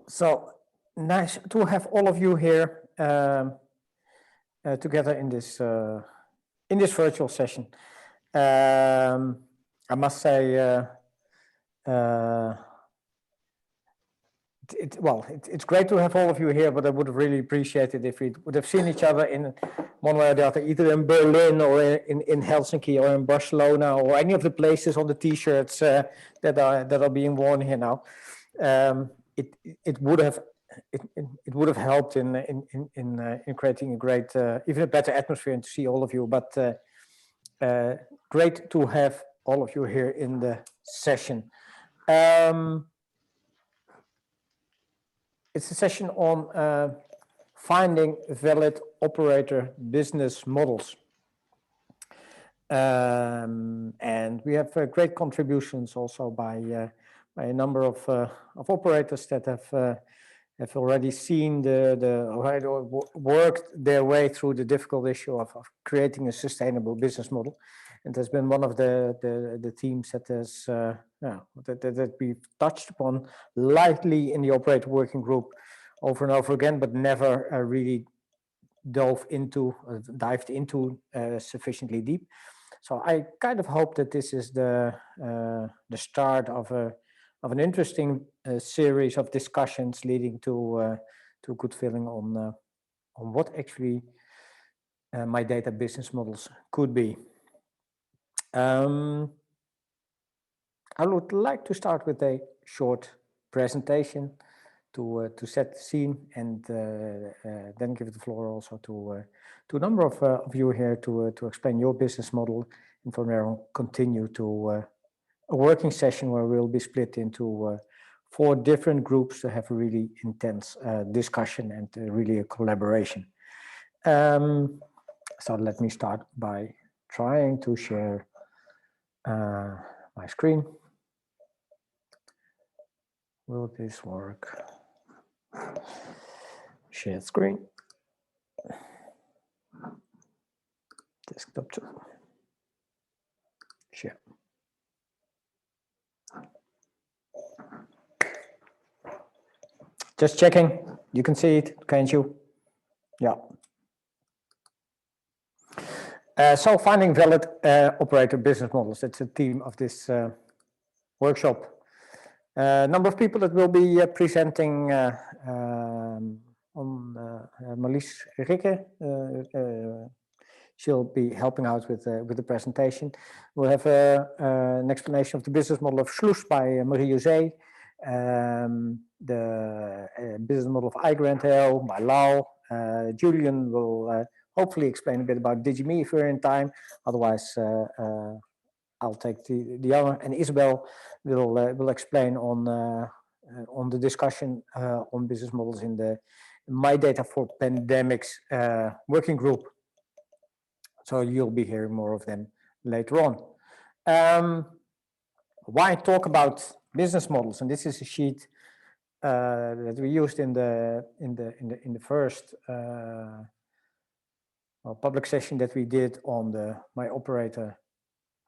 So nice to have all of you here together in this virtual session. I must say, it's great to have all of you here, but I would have really appreciated if we would have seen each other in one way or the other, either in Berlin or in Helsinki or in Barcelona or any of the places on the T-shirts that are being worn here now. It would have helped in creating a great, even a better atmosphere and to see all of you. But great to have all of you here in the session. It's a session on finding valid operator business models. And we have great contributions also by a number of operators that have already seen worked their way through the difficult issue of creating a sustainable business model. And has been one of the themes that has that we've touched upon lightly in the operator working group over and over again, but never really dived into sufficiently deep. So I kind of hope that this is the start of an interesting series of discussions leading to a good feeling on what actually my data business models could be. I would like to start with a short presentation to set the scene, and then give the floor also to a number of you here to explain your business model, and from there on continue to a working session where we'll be split into 4 different groups to have a really intense discussion and really a collaboration. So let me start by trying to share my screen. Will this work? Share screen. Desktop 2. Share. Just checking. You can see it, can't you? Yeah. So finding valid operator business models, that's the theme of this workshop. A number of people that will be presenting on Marlies Rikken. She'll be helping out with the presentation. We'll have an explanation of the business model of Sluis by Marie-José, the business model of iGrantL by Lau. Julian will hopefully explain a bit about DigiMe if we're in time. Otherwise, I'll take the other, and Isabelle will explain on the discussion on business models in the My Data for Pandemics working group. So you'll be hearing more of them later on. Why talk about business models? And this is a sheet that we used in the first public session that we did on the My Operator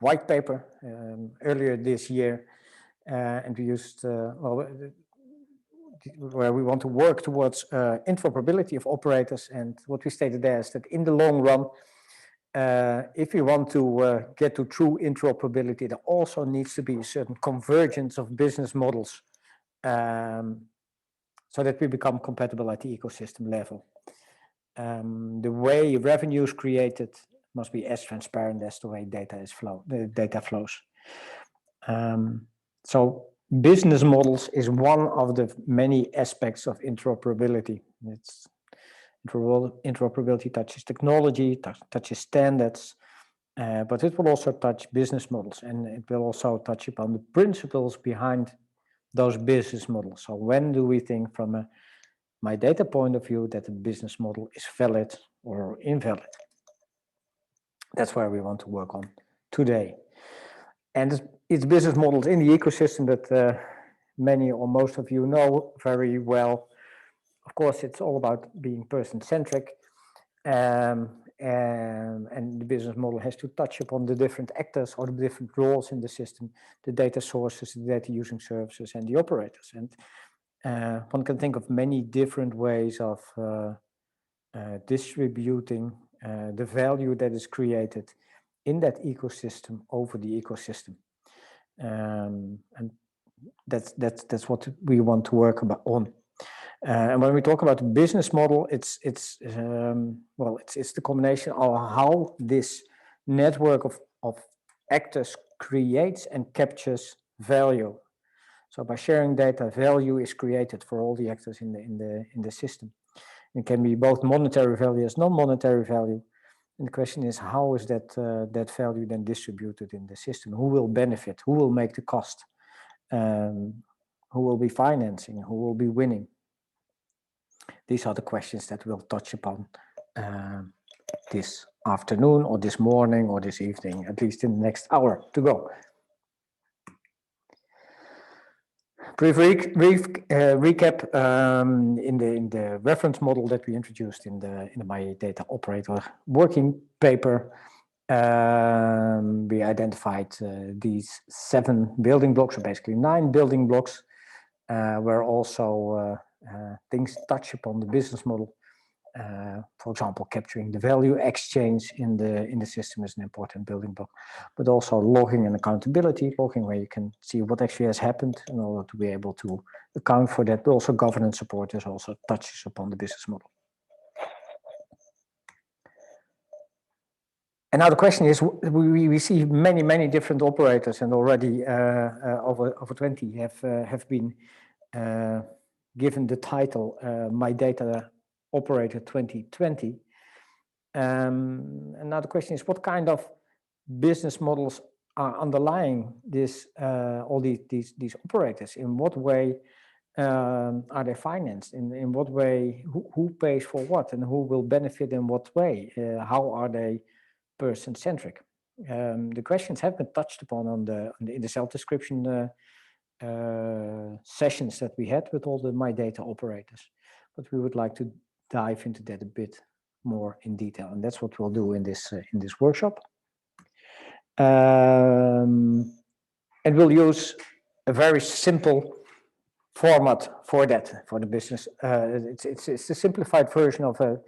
white paper earlier this year, and we used where we want to work towards interoperability of operators. And what we stated there is that in the long run, if we want to get to true interoperability, there also needs to be a certain convergence of business models so that we become compatible at the ecosystem level. The way revenue is created must be as transparent as the way the data flows. So business models is one of the many aspects of interoperability. Interoperability touches technology, touches standards, but it will also touch business models, and it will also touch upon the principles behind those business models. So when do we think from a My Data point of view that a business model is valid or invalid? That's where we want to work on today. And it's business models in the ecosystem that many or most of you know very well. Of course, it's all about being person-centric, and the business model has to touch upon the different actors or the different roles in the system, the data sources, the data using services, and the operators. And one can think of many different ways of distributing the value that is created in that ecosystem over the ecosystem. And that's what we want to work on. And when we talk about the business model, it's the combination of how this network of actors creates and captures value. So by sharing data, value is created for all the actors in the system. It can be both monetary value as non-monetary value. And the question is, how is that value then distributed in the system? Who will benefit? Who will make the cost? Who will be financing? Who will be winning? These are the questions that we'll touch upon this afternoon or this morning or this evening, at least in the next hour to go. Brief recap in the reference model that we introduced in the My Data Operator working paper. We identified these 7 building blocks, or basically 9 building blocks, where also things touch upon the business model. For example, capturing the value exchange in the system is an important building block, but also logging and accountability, logging where you can see what actually has happened in order to be able to account for that, but also governance support is also touches upon the business model. And now the question is, we see many different operators, and already over 20 have been given the title My Data Operator 2020. And now the question is, what kind of business models are underlying this all these operators? In what way are they financed? In what way? Who pays for what, and who will benefit in what way? How are they person-centric? The questions have been touched upon in the self-description sessions that we had with all the My Data operators, but we would like to dive into that a bit more in detail, and that's what we'll do in this workshop. And we'll use a very simple format for that, for the business. It's a simplified version of a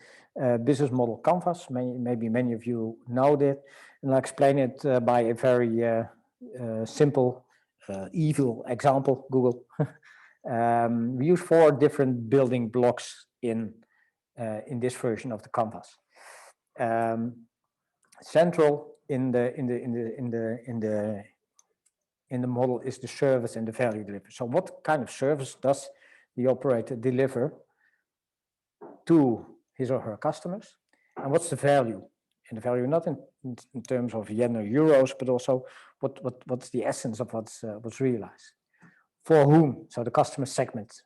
business model canvas. Maybe many of you know that, and I'll explain it by a very simple, evil example. Google. We use 4 different building blocks in this version of the canvas. Central in the model is the service and the value delivered. So what kind of service does the operator deliver to his or her customers, and what's the value? And the value not in terms of yen or euros, but also what's the essence of what's realized. For whom? So the customer segment.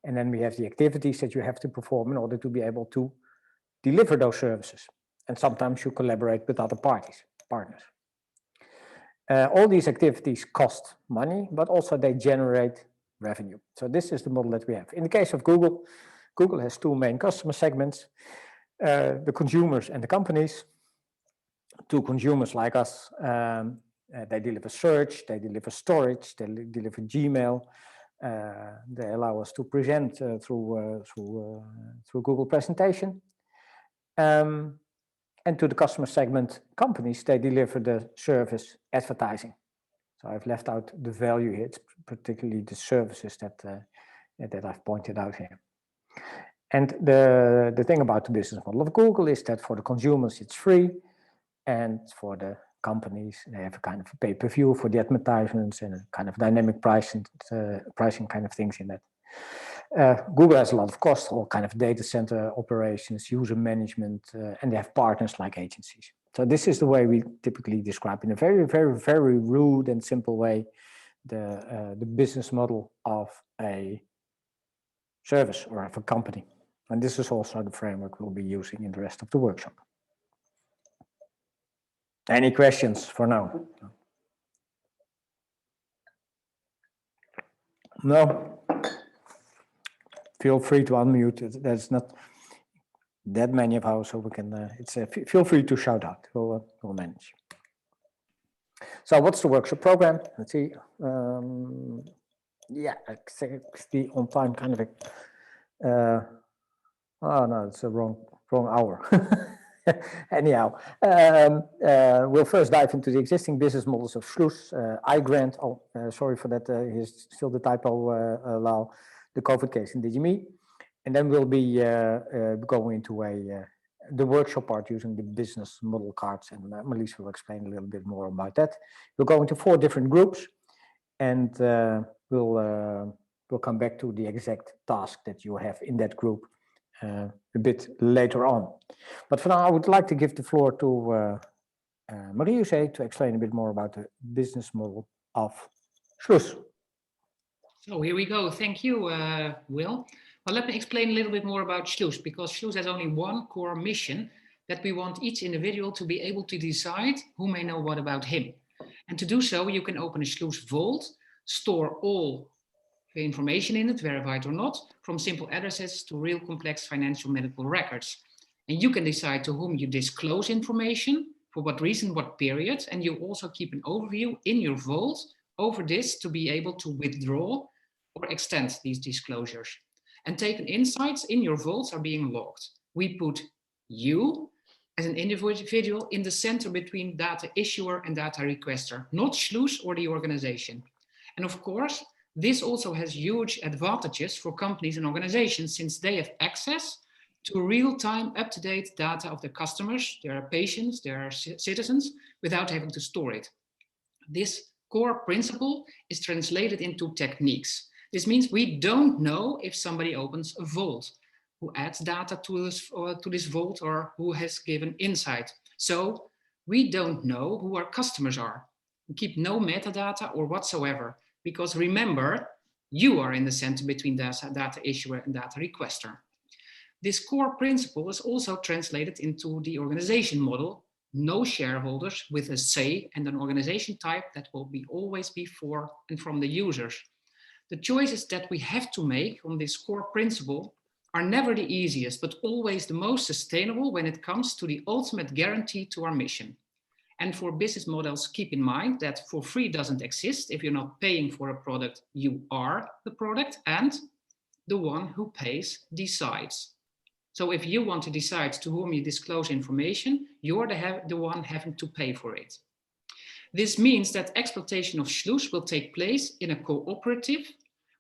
And then we have the activities that you have to perform in order to be able to deliver those services. And sometimes you collaborate with other partners. All these activities cost money, but also they generate revenue. So this is the model that we have. In the case of Google, Google has 2 main customer segments, the consumers and the companies. 2 consumers like us, they deliver search, they deliver storage, they deliver Gmail. They allow us to present through Google presentation. And to the customer segment companies, they deliver the service advertising. So I've left out the value here. It's particularly the services that I've pointed out here. And the thing about the business model of Google is that for the consumers it's free, and for the companies they have a kind of a pay-per-view for the advertisements and a kind of dynamic pricing kind of things in that. Google has a lot of costs, all kind of data center operations, user management, and they have partners like agencies. So this is the way we typically describe in a very rude and simple way the business model of a service or of a company. And this is also the framework we'll be using in the rest of the workshop. Any questions for now? No? Feel free to unmute. There's not that many of us, so we can. Feel free to shout out. We'll manage. So, what's the workshop program? Let's see. Yeah, exactly on time, kind of. Oh no, it's the wrong hour. Anyhow, we'll first dive into the existing business models of Sluis, iGrant. Oh, sorry for that. Here's still the typo, Lau. The COVID case in DigiMe, and then we'll be going into the workshop part using the business model cards, and Marlies will explain a little bit more about that. We'll go into 4 different groups, and we'll come back to the exact task that you have in that group a bit later on. But for now, I would like to give the floor to Marie-José to explain a bit more about the business model of Sluis. So here we go. Thank you, Wil. Well, let me explain a little bit more about Sluis, because Sluis has only one core mission, that we want each individual to be able to decide who may know what about him. And to do so, you can open a Sluis vault, store all the information in it, verified or not, from simple addresses to real complex financial medical records. And you can decide to whom you disclose information, for what reason, what period, and you also keep an overview in your vault over this to be able to withdraw or extend these disclosures. And taken insights in your vaults are being logged. We put you as an individual in the center between data issuer and data requester, not Sluis or the organization. And of course, this also has huge advantages for companies and organizations, since they have access to real-time, up-to-date data of their customers, their patients, their citizens, without having to store it. This core principle is translated into techniques. This means we don't know if somebody opens a vault, who adds data to this vault, or who has given insight. So we don't know who our customers are. We keep no metadata or whatsoever, because remember, you are in the center between data issuer and data requester. This core principle is also translated into the organization model. No shareholders with a say, and an organization type that will always be for and from the users. The choices that we have to make on this core principle are never the easiest, but always the most sustainable when it comes to the ultimate guarantee to our mission. And for business models, keep in mind that for free doesn't exist. If you're not paying for a product, you are the product, and the one who pays decides. So if you want to decide to whom you disclose information, you're the one having to pay for it. This means that exploitation of Sluis will take place in a cooperative,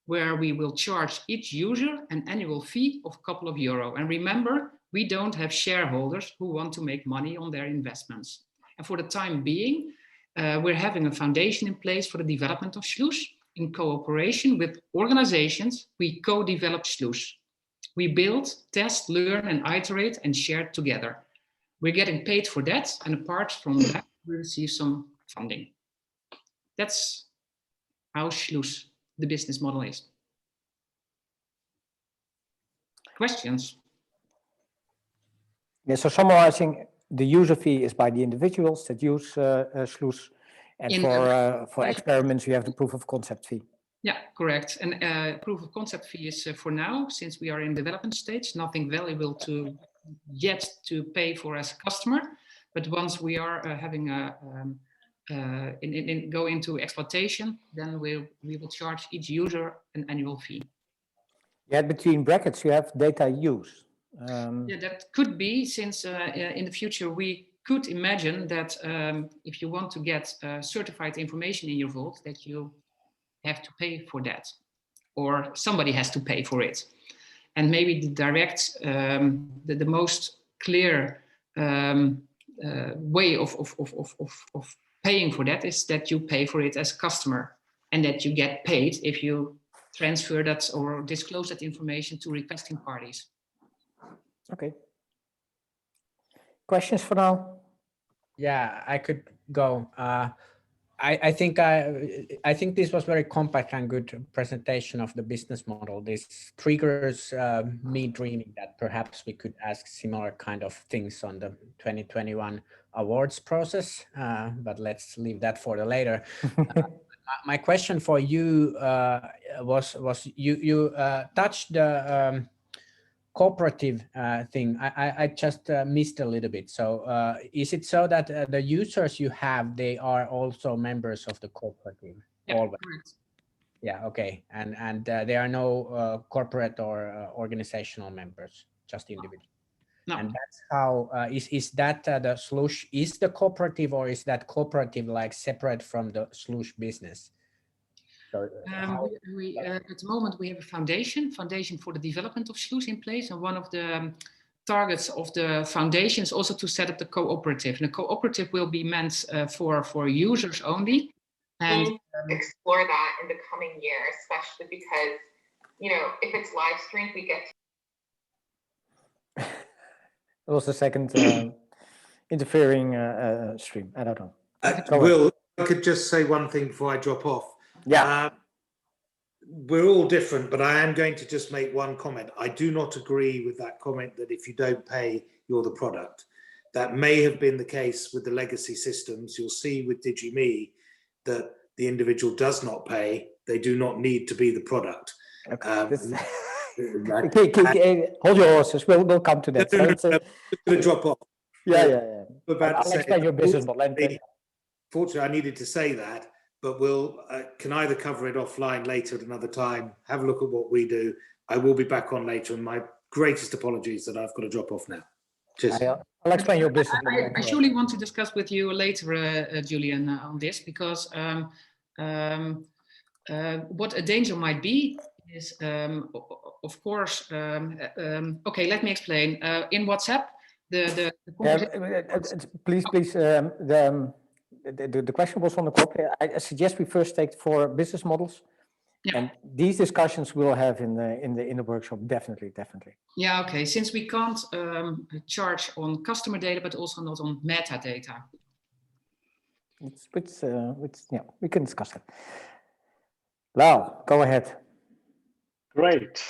where we will charge each user an annual fee of a couple of euro. And remember, we don't have shareholders who want to make money on their investments. And for the time being, we're having a foundation in place for the development of Sluis. In cooperation with organizations, we co-develop Sluis. We build, test, learn, and iterate and share together. We're getting paid for that, and apart from that, we receive some funding. That's how Sluis, the business model, is. Questions? Yeah, so summarizing, the user fee is by the individuals that use Sluis, and for experiments, you have the proof of concept fee. Yeah, correct. And proof of concept fee is for now, since we are in development stage, nothing valuable to yet to pay for as a customer. But once we are having go into exploitation, then we will charge each user an annual fee. Yeah, between brackets, you have data use. Yeah, that could be, since in the future we could imagine that if you want to get certified information in your vault, that you have to pay for that, or somebody has to pay for it. And maybe the direct, the most clear way of paying for that is that you pay for it as a customer, and that you get paid if you transfer that or disclose that information to requesting parties. Okay. Questions for now? Yeah, I could go. I think this was very compact and good presentation of the business model. This triggers me dreaming that perhaps we could ask similar kind of things on the 2021 awards process, but let's leave that for the later. My question for you was you touched the cooperative thing. I just missed a little bit. So is it so that the users you have, they are also members of the cooperative? Yeah, correct. Yeah, okay. And there are no corporate or organizational members, just individuals. No. And that's how, is that the Slush is the cooperative, or is that cooperative like separate from the Slush business? So At the moment, we have a foundation for the development of Slush in place. And one of the targets of the foundation is also to set up the cooperative. And the cooperative will be meant for users only. And explore that in the coming year, especially because, you know, if it's live streamed, we get. There was a second interfering stream. I don't know. Will, I could just say one thing before I drop off. Yeah. We're all different, but I am going to just make one comment. I do not agree with that comment that if you don't pay, you're the product. That may have been the case with the legacy systems. You'll see with DigiMe that the individual does not pay. They do not need to be the product. Okay. Hold your horses. We'll come to that. No, I'm just going to drop off. Yeah. I'll explain your business model. Fortunately, I needed to say that, but we'll can either cover it offline later at another time. Have a look at what we do. I will be back on later, and my greatest apologies that I've got to drop off now. Cheers. I'll explain your business model. I surely want to discuss with you later, Julian, on this, because what a danger might be is, of course, okay, let me explain. In WhatsApp, please, the question was on the corporate. I suggest we first take for business models. Yeah. And these discussions we'll have in the workshop, definitely. Yeah, okay. Since we can't charge on customer data, but also not on metadata. Yeah, we can discuss that. Lau, go ahead. Great.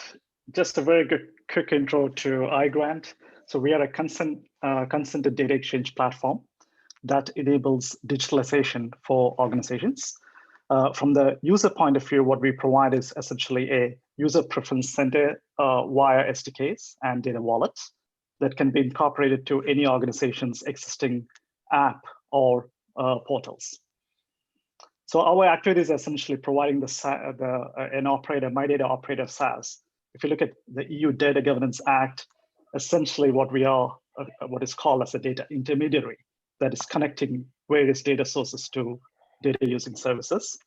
Just a very good quick intro to iGrant. So we are a consented data exchange platform that enables digitalization for organizations. From the user point of view, what we provide is essentially a user preference center via SDKs and data wallets that can be incorporated to any organization's existing app or portals. So our activity is essentially providing an operator, my data operator SaaS. If you look at the EU Data Governance Act, essentially what we are, what is called as a data intermediary that is connecting various data sources to data using services.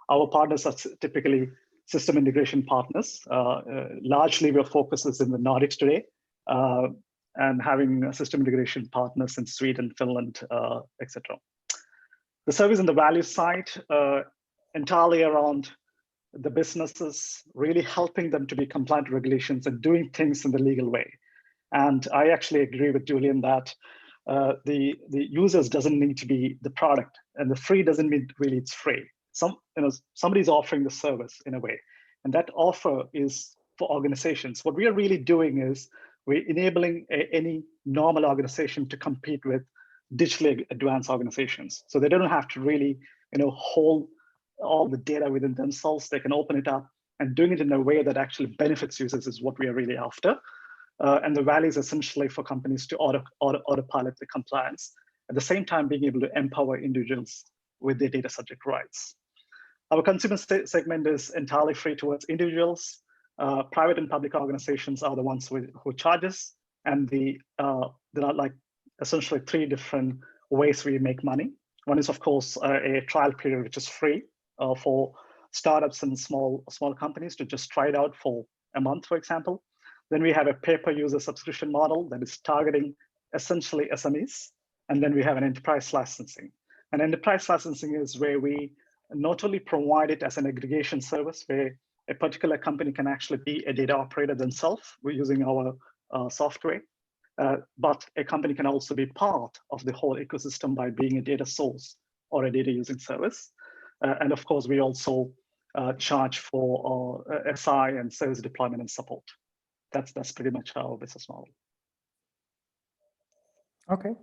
Our partners are typically system integration partners. Largely, our focus is in the Nordics today, and having system integration partners in Sweden, Finland, etc. The service and the value side entirely around the businesses, really helping them to be compliant to regulations and doing things in the legal way. And I actually agree with Julian that the users doesn't need to be the product, and the free doesn't mean really it's free. Somebody's offering the service in a way, and that offer is for organizations. What we are really doing is we're enabling any normal organization to compete with digitally advanced organizations. So they don't have to really, hold all the data within themselves. They can open it up, and doing it in a way that actually benefits users is what we are really after. And the value is essentially for companies to autopilot the compliance, at the same time being able to empower individuals with their data subject rights. Our consumer segment is entirely free towards individuals. Private and public organizations are the ones who charge us, and there are like essentially three different ways we make money. One is, of course, a trial period, which is free for startups and small companies to just try it out for a month, for example. Then we have a pay-per-user subscription model that is targeting essentially SMEs. And then we have an enterprise licensing. And enterprise licensing is where we not only provide it as an aggregation service, where a particular company can actually be a data operator themselves, we're using our software, but a company can also be part of the whole ecosystem by being a data source or a data using service. And of course, we also charge for SI and service deployment and support. That's pretty much our business model. Okay.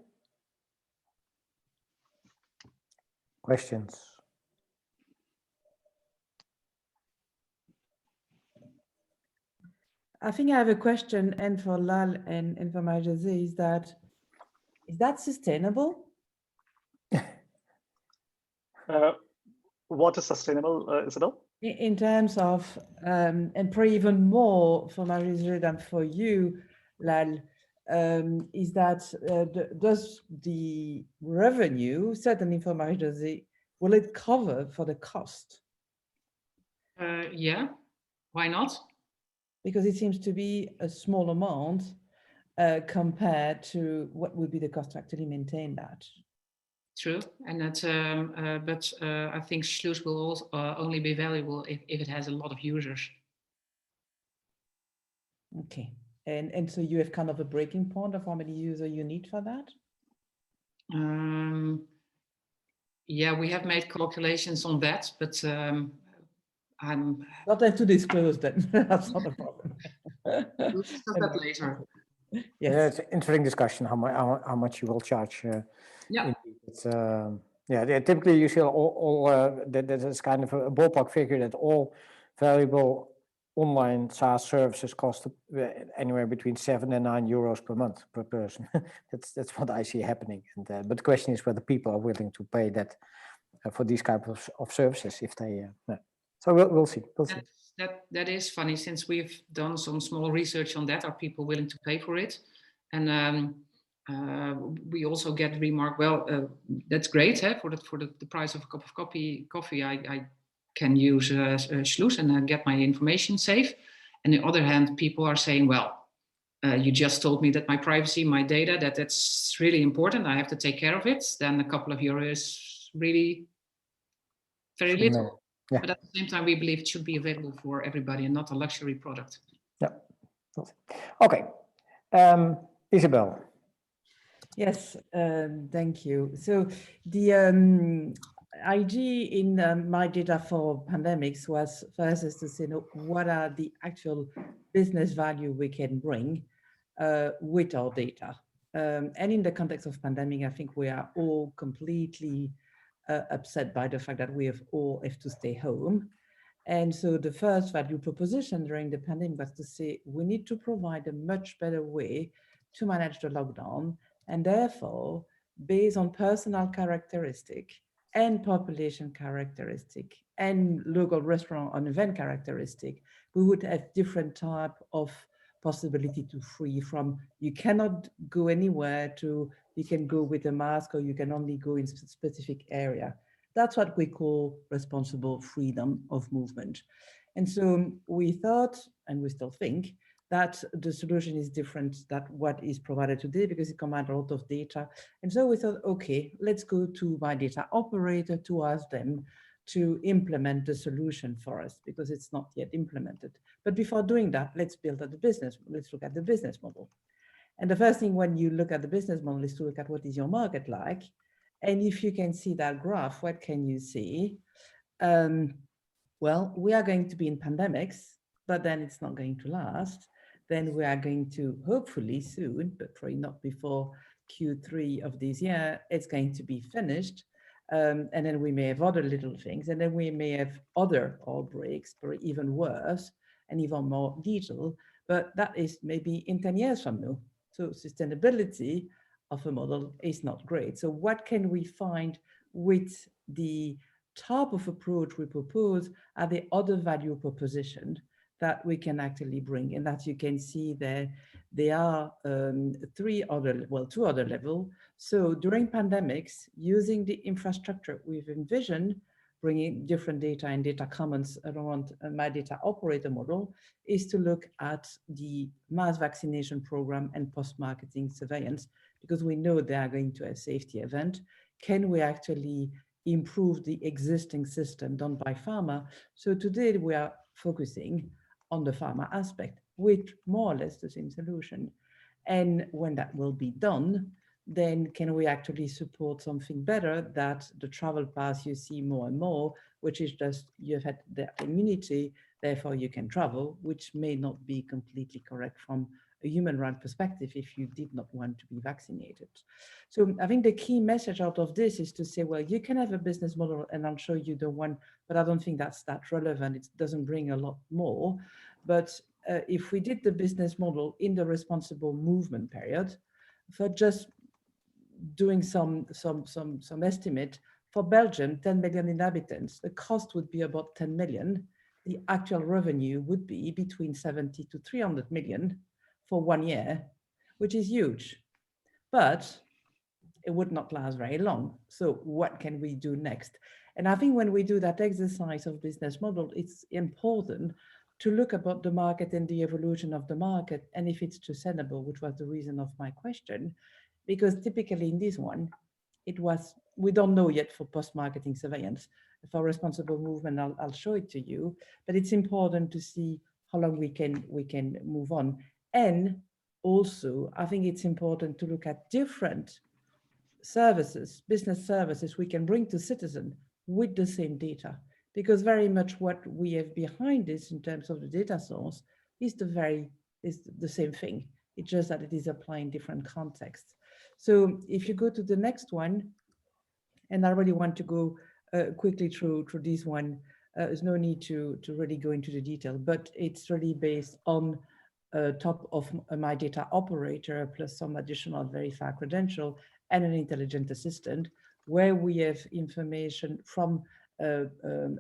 Questions? I think I have a question, and for Lal and for Majazi, is that sustainable? What is sustainable, Isabelle? In terms of, and probably even more for Marlies than for you, Lal, is that does the revenue, certainly for Marlies, will it cover for the cost? Yeah, why not? Because it seems to be a small amount compared to what would be the cost to actually maintain that. True, and that's but I think Sluice will also, only be valuable if it has a lot of users. Okay, and so you have kind of a breaking point of how many users you need for that? Yeah, we have made calculations on that, but I'm Not have to disclose that. That's not a problem. we'll discuss that later. Yes. Yeah, it's an interesting discussion how much you will charge. Yeah. Indeed. It's, typically you see all that is kind of a ballpark figure that all valuable online SaaS services cost anywhere between 7 and 9 euros per month per person. that's what I see happening. And but the question is whether people are willing to pay that for these kinds of services. If they, so we'll see. We'll see. That is funny, since we've done some small research on that. Are people willing to pay for it? And we also get remark, well, that's great, for the price of a cup of coffee, I can use Sluice and get my information safe. And on the other hand, people are saying, well, you just told me that my privacy, my data, that's really important. I have to take care of it. Then a couple of euros is really very little. Yeah. But at the same time, we believe it should be available for everybody and not a luxury product. Yeah. Okay. Isabelle. Yes, thank you. So the idea in my data for pandemics was first is to say, what are the actual business value we can bring with our data. And in the context of pandemic, I think we are all completely upset by the fact that we all have to stay home. And so the first value proposition during the pandemic was to say, we need to provide a much better way to manage the lockdown. And therefore, based on personal characteristic and population characteristic and local restaurant and event characteristic, we would have different type of possibility to free from you cannot go anywhere to you can go with a mask or you can only go in specific area. That's what we call responsible freedom of movement. And so we thought, and we still think, that the solution is different than what is provided today because it commands a lot of data. And so we thought, okay, let's go to my data operator to ask them to implement the solution for us because it's not yet implemented. But before doing that, let's look at the business model. And the first thing when you look at the business model is to look at what is your market like. And if you can see that graph, what can you see? Well, we are going to be in pandemics, but then it's not going to last. Then we are going to, hopefully soon, but probably not before Q3 of this year, it's going to be finished. And then we may have other little things, and then we may have other outbreaks, or even worse, and even more lethal, but that is maybe in 10 years from now. So sustainability of a model is not great. So what can we find with the type of approach we propose? Are the other value proposition that we can actually bring? And that you can see there are two other levels. So during pandemics, using the infrastructure we've envisioned, bringing different data and data commons around my data operator model is to look at the mass vaccination program and post-marketing surveillance, because we know they are going to a safety event. Can we actually improve the existing system done by pharma? So today we are focusing on the pharma aspect with more or less the same solution. And when that will be done, then can we actually support something better that the travel pass you see more and more, which is just you've had the immunity, therefore you can travel, which may not be completely correct from a human right perspective if you did not want to be vaccinated. So I think the key message out of this is to say, well, you can have a business model and I'll show you the one, but I don't think that's that relevant. It doesn't bring a lot more. But if we did the business model in the responsible movement period, for just doing some estimate, For Belgium, 10 million inhabitants, the cost would be about 10 million. The actual revenue would be between 70 to 300 million for 1 year, which is huge. But it would not last very long. So what can we do next? And I think when we do that exercise of business model, it's important to look about the market and the evolution of the market, and if it's sustainable, which was the reason of my question, because typically in this one, we don't know yet for post-marketing surveillance. For responsible movement, I'll show it to you, but it's important to see how long we can move on. And also, I think it's important to look at different services, business services we can bring to citizens with the same data, because very much what we have behind this in terms of the data source is the same thing. It's just that it is applying different contexts. So if you go to the next one, and I really want to go quickly through this one, there's no need to really go into the detail, but it's really based on top of my data operator plus some additional verified credential and an intelligent assistant, where we have information from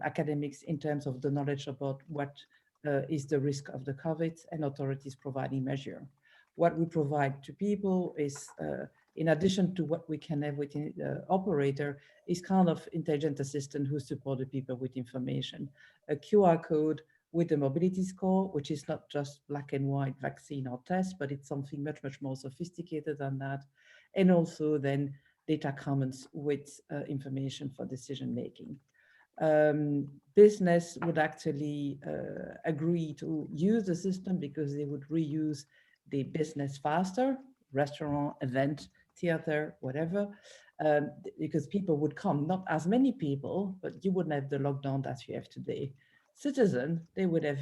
academics in terms of the knowledge about what is the risk of the COVID, and authorities providing measure. What we provide to people is, in addition to what we can have within the operator, is kind of intelligent assistant who support the people with information. A QR code with a mobility score, which is not just black and white vaccine or test, but it's something much, much more sophisticated than that. And also then data commons with information for decision making. Business would actually agree to use the system because they would reuse the business faster, restaurant, event, theater, whatever, because people would come, not as many people, but you wouldn't have the lockdown that you have today. Citizen, they would have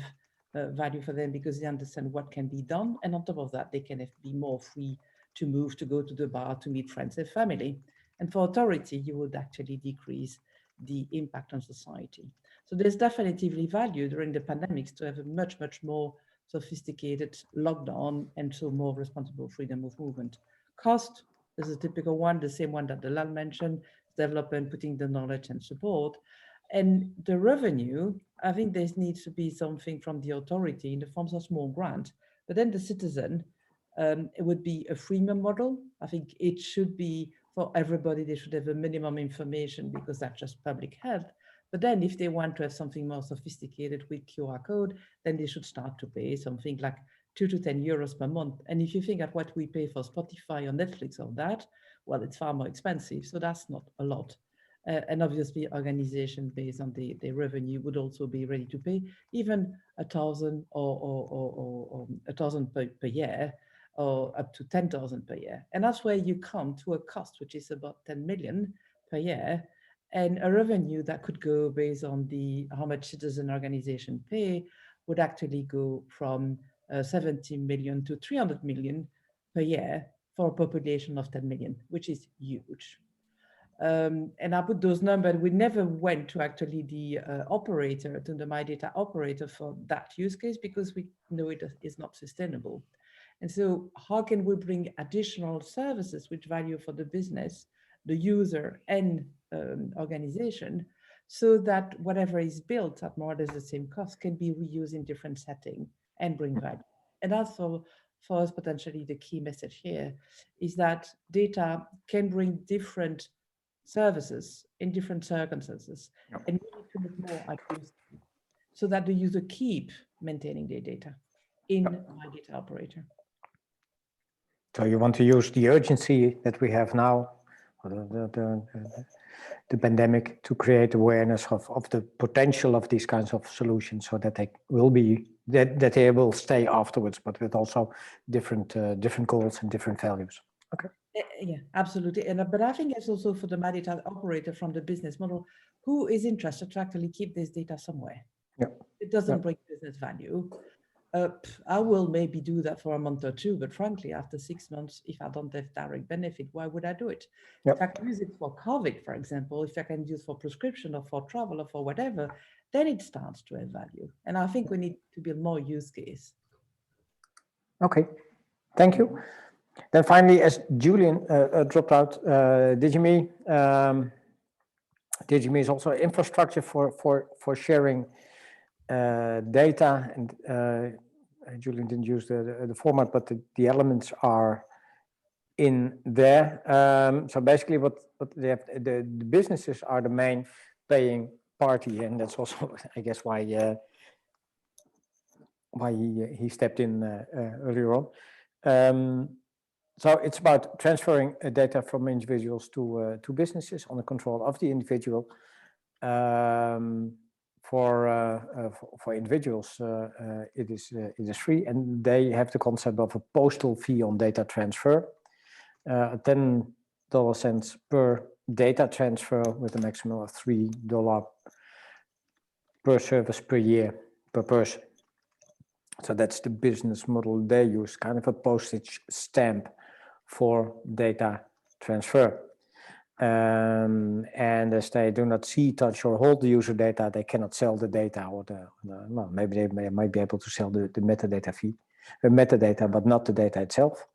value for them because they understand what can be done. And on top of that, they can be more free to move, to go to the bar, to meet friends and family. And for authority, you would actually decrease the impact on society. So there's definitely value during the pandemics to have a much, much more sophisticated lockdown and so more responsible freedom of movement. Cost is a typical one, the same one that Dalal mentioned, development, putting the knowledge and support. And the revenue, I think there needs to be something from the authority in the form of small grant, but then the citizen, it would be a freemium model. I think it should be for everybody, they should have a minimum information because that's just public health. But then if they want to have something more sophisticated with QR code, then they should start to pay something like 2 to 10 euros per month. And if you think at what we pay for Spotify or Netflix or that, well, it's far more expensive. So that's not a lot. And obviously organization based on the revenue would also be ready to pay even 1,000 or 1,000 per year, or up to 10,000 per year. And that's where you come to a cost, which is about 10 million per year, and a revenue that could go based on how much citizen organization pay would actually go from 70 million to 300 million per year for a population of 10 million, which is huge. And I put those numbers, we never went to actually the operator, to the My Data operator for that use case, because we know it is not sustainable. And so how can we bring additional services with value for the business, the user and organization, so that whatever is built at more or less the same cost can be reused in different settings and bring value. And also for us, potentially the key message here is that data can bring different services in different circumstances. Yep. And we need to look more at use so that the user keep maintaining their data in My Data operator. So you want to use the urgency that we have now, the pandemic, to create awareness of the potential of these kinds of solutions, so that they will be that they will stay afterwards, but with also different goals and different values. Okay. Yeah, absolutely. And but I think it's also for the My Data operator from the business model who is interested to actually keep this data somewhere. Yeah. It doesn't bring business value. I will maybe do that for a month or two, but frankly, after 6 months, if I don't have direct benefit, why would I do it? Yep. If I can use it for COVID, for example, if I can use it for prescription or for travel or for whatever, then it starts to have value. And I think we need to build more use case. Okay, thank you. Then finally, as Julian dropped out, Digime, DigiMe is also infrastructure for sharing data, and Julian didn't use the format, but the elements are in there. So basically what they have, the businesses are the main paying party, and that's also, I guess, why he stepped in earlier on. So it's about transferring data from individuals to businesses on the control of the individual. For individuals, it is free, and they have the concept of a postal fee on data transfer, $10 per data transfer with a maximum of $3 per service per year per person. So that's the business model they use, kind of a postage stamp for data transfer. And as they do not see, touch, or hold the user data, they cannot sell the data, or well, maybe they might be able to sell the metadata fee, metadata, but not the data itself.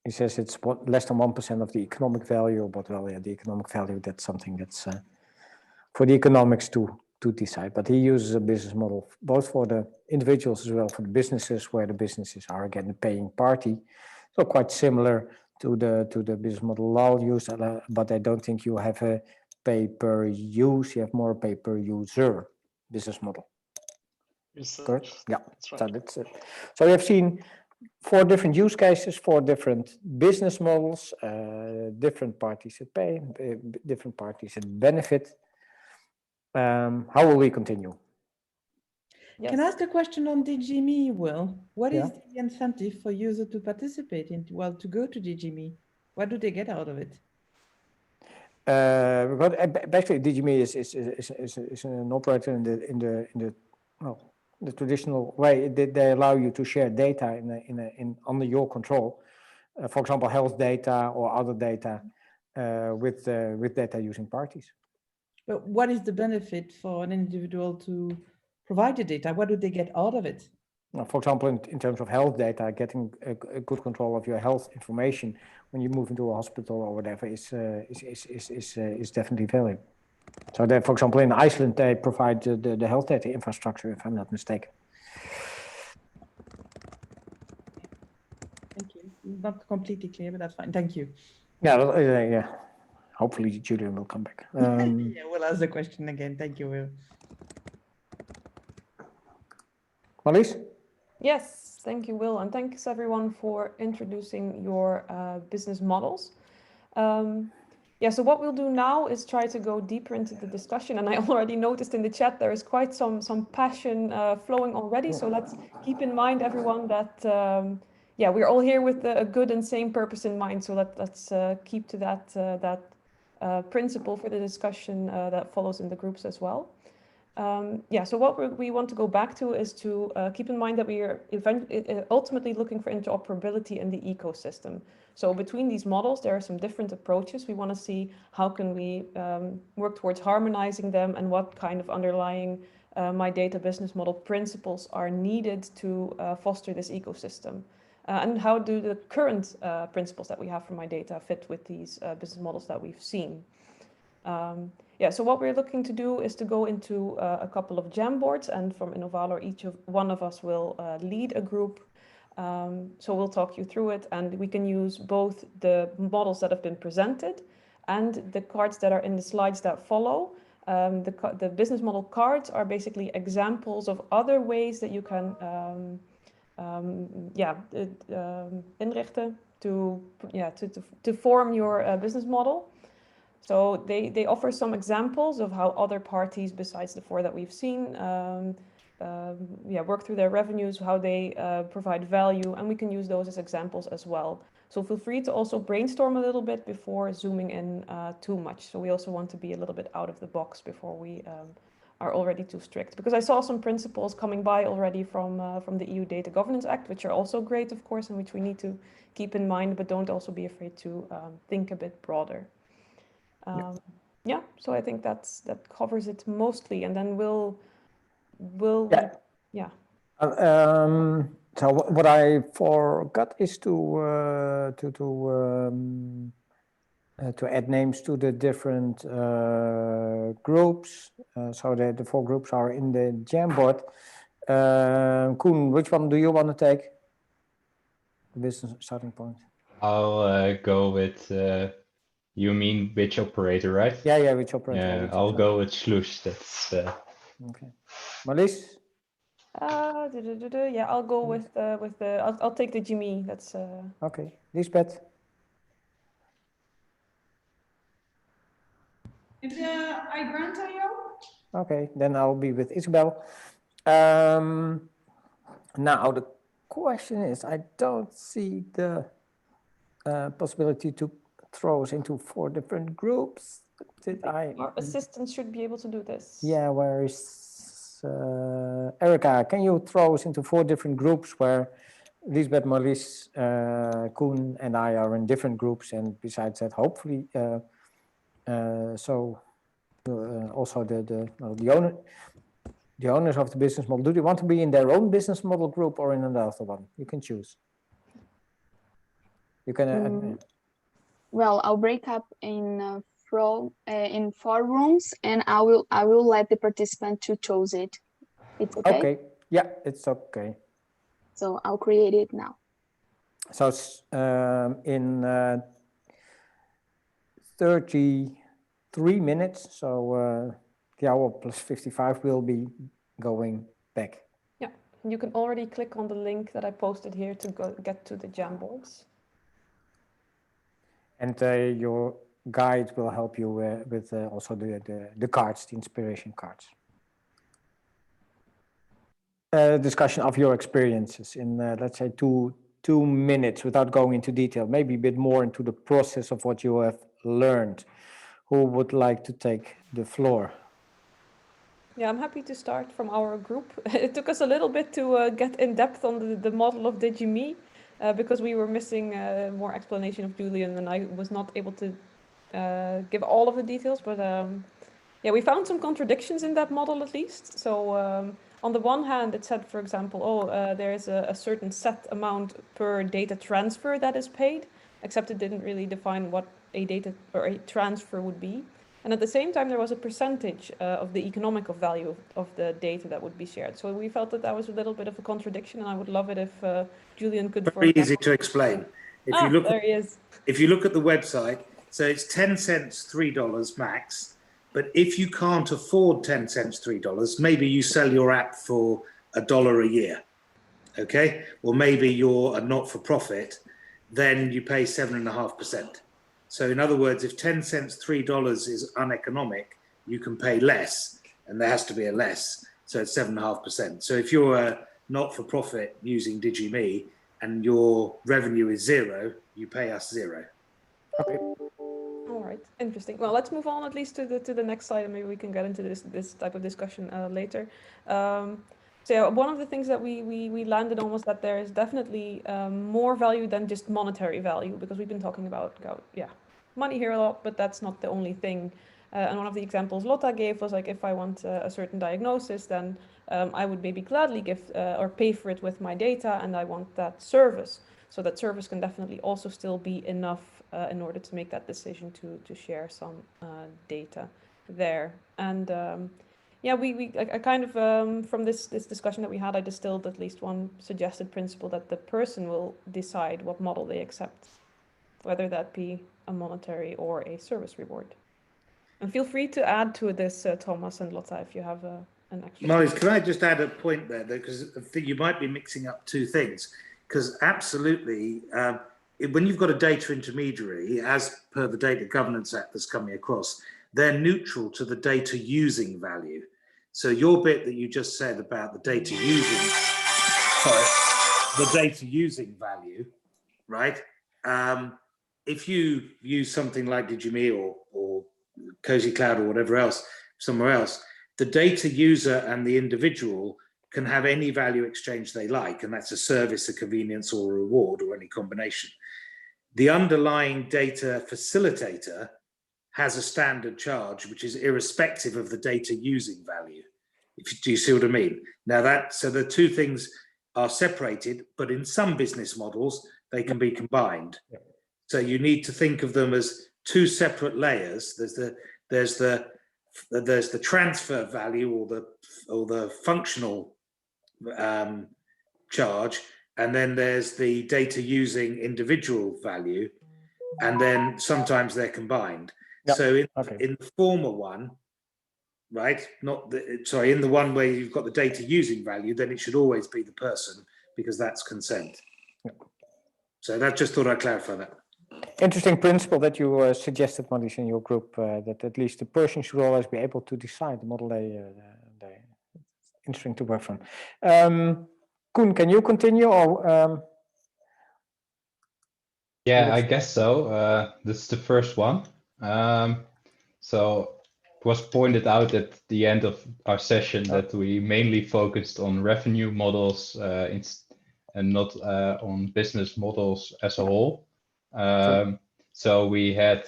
He says it's less than 1% of the economic value, but well, yeah, the economic value, that's something that's for the economics to decide. But he uses a business model both for the individuals as well for the businesses, where the businesses are again the paying party. So quite similar to the business model Lal used, but I don't think you have a pay per use. You have more pay per user business model. Yes, Correct? Yeah. that's right. So that's it. So we have seen 4 different use cases, 4 different business models, different parties that pay, different parties that benefit. How will we continue? Can I ask a question on DigiMe, Will? What is Yeah. the incentive for users to participate in, well, to go to DigiMe? What do they get out of it? But basically, DigiMe is an operator in the traditional way. They allow you to share data in under your control. For example, health data or other data with data using parties. But what is the benefit for an individual to provide the data? What do they get out of it? For example, in terms of health data, getting a good control of your health information when you move into a hospital or whatever is definitely valuable. So that, for example, in Iceland, they provide the health data infrastructure, if I'm not mistaken. Thank you. Not completely clear, but that's fine. Thank you. Yeah. Hopefully, Julian will come back. Yeah, we'll ask the question again. Thank you, Will. Marlies? Yes, thank you, Will, and thanks everyone for introducing your business models. Yeah, so what we'll do now is try to go deeper into the discussion, and I already noticed in the chat there is quite some passion flowing already. So let's keep in mind, everyone, that yeah, we're all here with a good and same purpose in mind. So let's keep to that principle for the discussion that follows in the groups as well. Yeah, so what we want to go back to is to keep in mind that we are ultimately looking for interoperability in the ecosystem. So between these models, there are some different approaches. We want to see how can we work towards harmonizing them, and what kind of underlying my data business model principles are needed to foster this ecosystem. And how do the current principles that we have for my data fit with these business models that we've seen? Yeah, so what we're looking to do is to go into a couple of Jamboards, and from Innovalor, one of us will lead a group. So we'll talk you through it, and we can use both the models that have been presented and the cards that are in the slides that follow. The business model cards are basically examples of other ways that you can inrichten to form your business model. So they offer some examples of how other parties, besides the 4 that we've seen, work through their revenues, how they provide value, and we can use those as examples as well. So feel free to also brainstorm a little bit before zooming in too much. So we also want to be a little bit out of the box before we are already too strict. Because I saw some principles coming by already from the EU Data Governance Act, which are also great, of course, and which we need to keep in mind, but don't also be afraid to think a bit broader. Yeah, so I think that covers it mostly, and then we'll yeah. So what I forgot is to to add names to the different groups, so that the 4 groups are in the Jamboard. Koen, which one do you want to take? The business starting point. I'll go with, you mean which operator, right? Yeah, which operator? Yeah, which I'll operator? go with Sluice. That's Okay. Marlies? Yeah, I'll go with the. I'll take the Jimmy. That's. Okay. Lisbeth? Okay, then I'll be with Isabelle. Now the question is, I don't see the possibility to throw us into 4 different groups. Did I? Our assistants should be able to do this. Yeah, where is Erica? Can you throw us into 4 different groups where Lisbeth, Marlies, Koen, and I are in different groups, and besides that, hopefully, also the owners of the business model, do they want to be in their own business model group or in another one? You can choose. You can. Well, I'll break up in 4 rooms, and I will let the participant to choose it. It's okay. Okay. Yeah, it's okay. So I'll create it now. So in 33 minutes, so the hour plus 55 will be going back. Yeah, you can already click on the link that I posted here to get to the Jamboards. And your guide will help you with also the cards, the inspiration cards. Discussion of your experiences in, let's say, two minutes without going into detail, maybe a bit more into the process of what you have learned. Who would like to take the floor? Yeah, I'm happy to start from our group. It took us a little bit to get in depth on the model of DigiMe because we were missing more explanation of Julian, and I was not able to give all of the details, but yeah, we found some contradictions in that model at least. So on the one hand, it said, for example, there is a certain set amount per data transfer that is paid, except it didn't really define what a data or a transfer would be. And at the same time, there was a percentage of the economical value of the data that would be shared. So we felt that was a little bit of a contradiction, and I would love it if Julian could. Very easy to explain. If you look there he is. If you look at the website, so it's 10 cents, $3 max. But if you can't afford 10 cents, $3, maybe you sell your app for $1 a year, okay? Or maybe you're a not-for-profit, then you pay 7.5%. So in other words, if 10 cents, $3 is uneconomic, you can pay less, and there has to be a less, so it's 7.5%. So if you're a not-for-profit using DigiMe and your revenue is 0, you pay us 0. Okay. All right, interesting. Well, let's move on at least to the next slide, and maybe we can get into this type of discussion later. So yeah, one of the things that we landed on was that there is definitely more value than just monetary value, because we've been talking about money here a lot, but that's not the only thing. And one of the examples Lotta gave was like, if I want a certain diagnosis, then I would maybe gladly give or pay for it with my data, and I want that service. So that service can definitely also still be enough in order to make that decision to share some data there. And yeah, I kind of from this discussion that we had, I distilled at least one suggested principle that the person will decide what model they accept, whether that be a monetary or a service reward. And feel free to add to this, Thomas and Lotta, if you have an extra. Marlies, can I just add a point there, because I think you might be mixing up two things. Because absolutely, when you've got a data intermediary, as per the Data Governance Act that's coming across, they're neutral to the data using value. So your bit that you just said about the data using value, right? If you use something like DigiMe or Cozy Cloud or whatever else, somewhere else, the data user and the individual can have any value exchange they like, and that's a service, a convenience, or a reward, or any combination. The underlying data facilitator has a standard charge, which is irrespective of the data using value. Do you see what I mean? Now so the two things are separated, but in some business models, they can be combined. So you need to think of them as two separate layers. There's the transfer value or the functional charge, and then there's the data using individual value, and then sometimes they're combined. Yep. So Okay. in the former one, right, in the one where you've got the data using value, then it should always be the person, because that's consent. Yep. So that, just thought I'd clarify that. Interesting principle that you suggested, Marlies, in your group, that at least the person should always be able to decide the model they interesting to work from. Koen, can you continue? Or, Yeah, I guess so. This is the first one. So it was pointed out at the end of our session that we mainly focused on revenue models and not on business models as a whole. So we had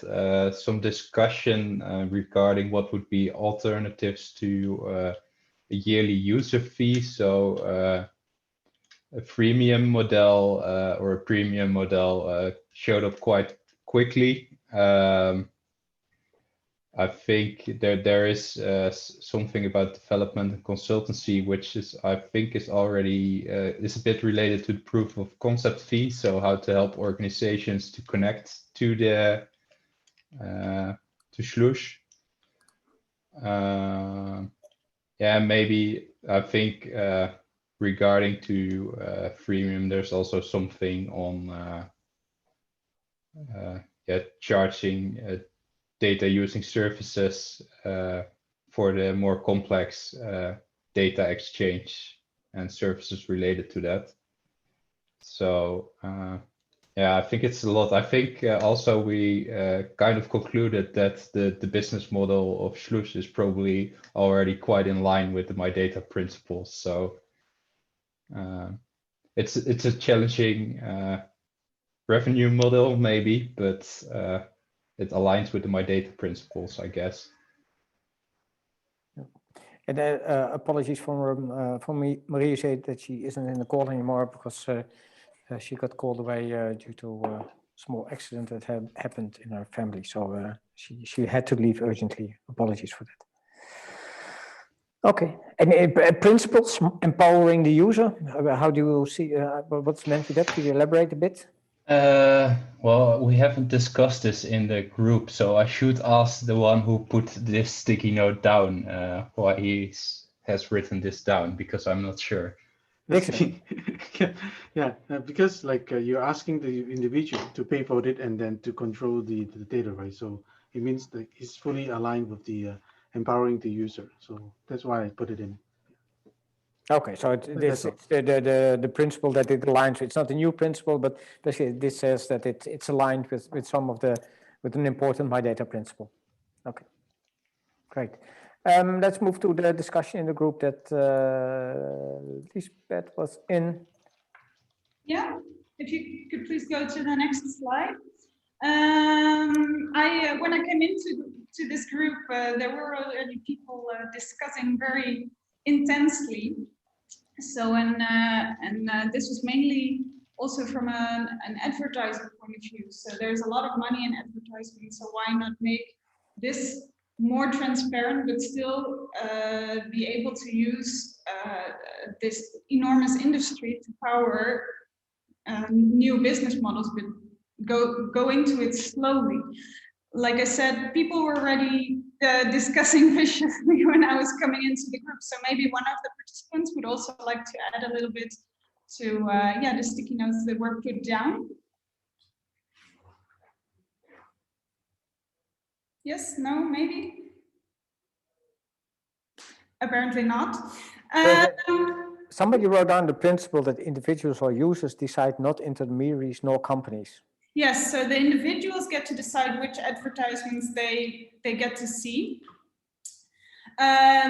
some discussion regarding what would be alternatives to a yearly user fee. So a freemium model or a premium model showed up quite quickly. I think there is something about development and consultancy, which I think is already is a bit related to the proof of concept fee. So how to help organizations to connect to the to Slush. Yeah, maybe I think regarding to freemium, there's also something on charging data using services for the more complex data exchange and services related to that. So yeah, I think it's a lot. I think also we kind of concluded that the business model of Slush is probably already quite in line with the My Data principles. So it's a challenging revenue model maybe, but it aligns with the My Data principles, I guess. And apologies for me. Maria said that she isn't in the call anymore because she got called away due to a small accident that had happened in her family. So she had to leave urgently. Apologies for that. Okay. And principles empowering the user. How do you see? What's meant with that? Could you elaborate a bit? Well, we haven't discussed this in the group, so I should ask the one who put this sticky note down why he has written this down, because I'm not sure. Yeah, because like you're asking the individual to pay for it and then to control the data, right? So it means that it's fully aligned with the empowering the user. So that's why I put it in. Okay, so this is the principle that it aligns with. It's not a new principle, but basically this says that it's aligned with some of with an important My Data principle. Okay, great. Let's move to the discussion in the group that Lisbeth was in. Yeah, if you could please go to the next slide. When I came into this group, there were already people discussing very intensely. So, this was mainly also from an advertising point of view. So there's a lot of money in advertising. So why not make this more transparent, but still be able to use this enormous industry to power new business models, but go into it slowly. Like I said, people were already discussing viciously when I was coming into the group. So maybe one of the participants would also like to add a little bit to the sticky notes that were put down. Yes, no, maybe? Apparently not. Somebody wrote down the principle that individuals or users decide, not intermediaries nor companies. Yes, so the individuals get to decide which advertisements they get to see,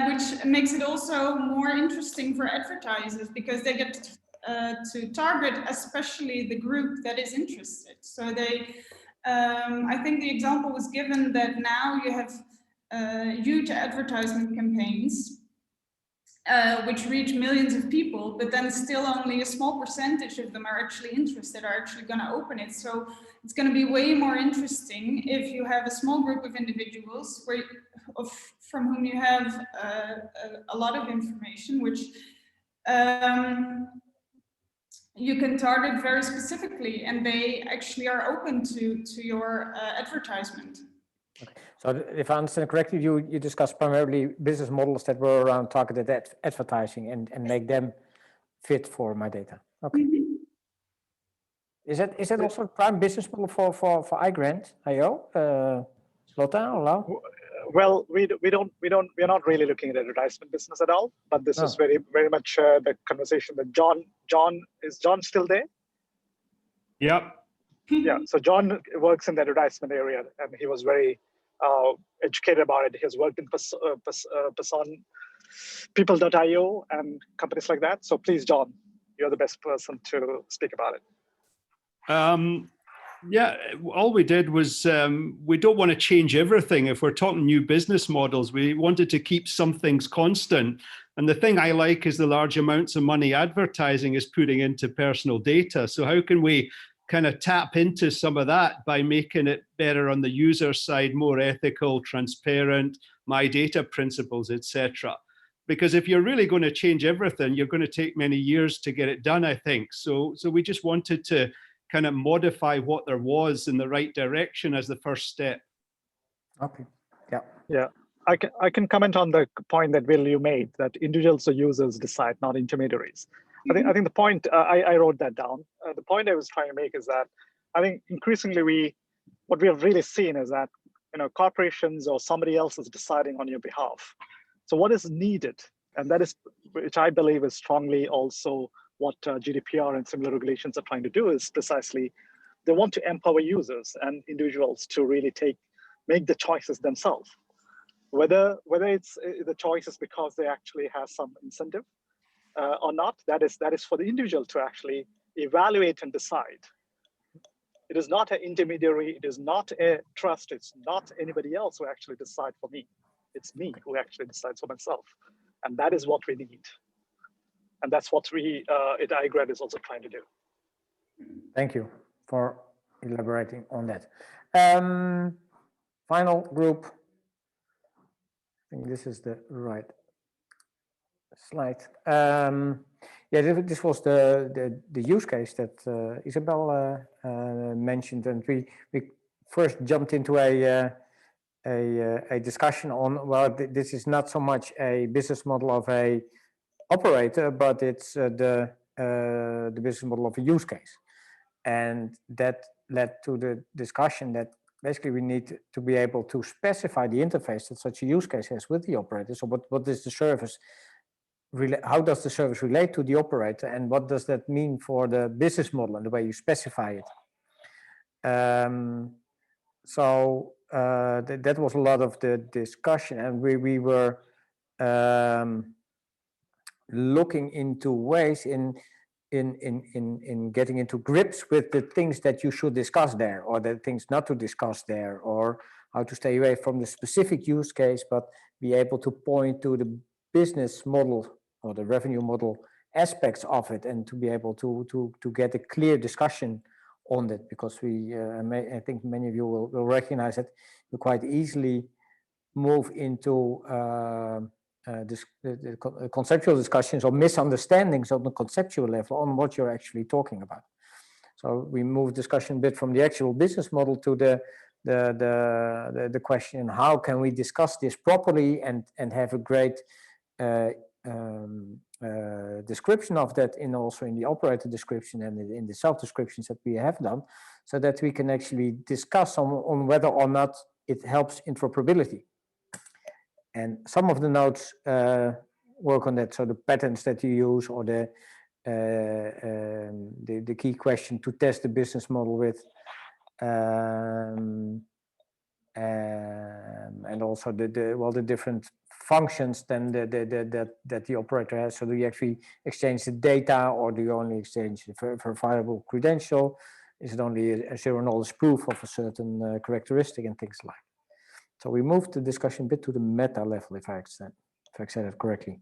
which makes it also more interesting for advertisers because they get to target especially the group that is interested. So they, I think the example was given that now you have huge advertisement campaigns which reach millions of people, but then still only a small percentage of them are actually interested, are actually going to open it. So it's going to be way more interesting if you have a small group of individuals from whom you have a lot of information, which you can target very specifically, and they actually are open to your advertisement. Okay. So if I understand correctly, you discussed primarily business models that were around targeted advertising and make them fit for my data. Okay. Mm-hmm. Is that also a prime business model for iGrant.io, Lotta or Lau? Well, we're not really looking at advertisement business at all, but this is very much the conversation that is John still there? Yep. Yeah, so John works in the advertisement area, and he was very educated about it. He has worked in people.io and companies like that. So please, John, you're the best person to speak about it. Yeah, all we did was we don't want to change everything. If we're talking new business models, we wanted to keep some things constant. And the thing I like is the large amounts of money advertising is putting into personal data. So how can we kind of tap into some of that by making it better on the user side, more ethical, transparent, my data principles, etc. Because if you're really going to change everything, you're going to take many years to get it done, I think. So we just wanted to kind of modify what there was in the right direction as the first step. Okay. Yeah. Yeah. I can comment on the point that Will you made, that individuals or users decide, not intermediaries. I think the point, I wrote that down. The point I was trying to make is that I think increasingly what we have really seen is that, corporations or somebody else is deciding on your behalf. So what is needed, and that is, which I believe is strongly also what GDPR and similar regulations are trying to do, is precisely they want to empower users and individuals to really make the choices themselves. Whether it's the choices because they actually have some incentive or not, that is for the individual to actually evaluate and decide. It is not an intermediary, it is not a trust, it's not anybody else who actually decide for me. It's me who actually decides for myself. And that is what we need. And that's what we at iGrad is also trying to do. Thank you for elaborating on that. Final group. I think this is the right slide. Yeah, this was the use case that Isabelle mentioned, and we first jumped into a discussion on, well, this is not so much a business model of a operator, but it's the business model of a use case, and that led to the discussion that basically we need to be able to specify the interface that such a use case has with the operator. So what is the service? How does the service relate to the operator, and what does that mean for the business model and the way you specify it? So that was a lot of the discussion, and we were looking into ways in getting into grips with the things that you should discuss there, or the things not to discuss there, or how to stay away from the specific use case, but be able to point to the business model or the revenue model aspects of it, and to be able to get a clear discussion on that, because I think many of you will recognize that you quite easily move into conceptual discussions or misunderstandings on the conceptual level on what you're actually talking about. So we moved discussion a bit from the actual business model to the question, how can we discuss this properly and have a great description of that also in the operator description and in the self descriptions that we have done, so that we can actually discuss on whether or not it helps interoperability. And some of the notes work on that. So the patterns that you use, or the key question to test the business model with, and also the different functions then that the operator has. So do you actually exchange the data, or do you only exchange the verifiable credential? Is it only a zero knowledge proof of a certain characteristic and things like that? So we moved the discussion a bit to the meta level, if I said it correctly.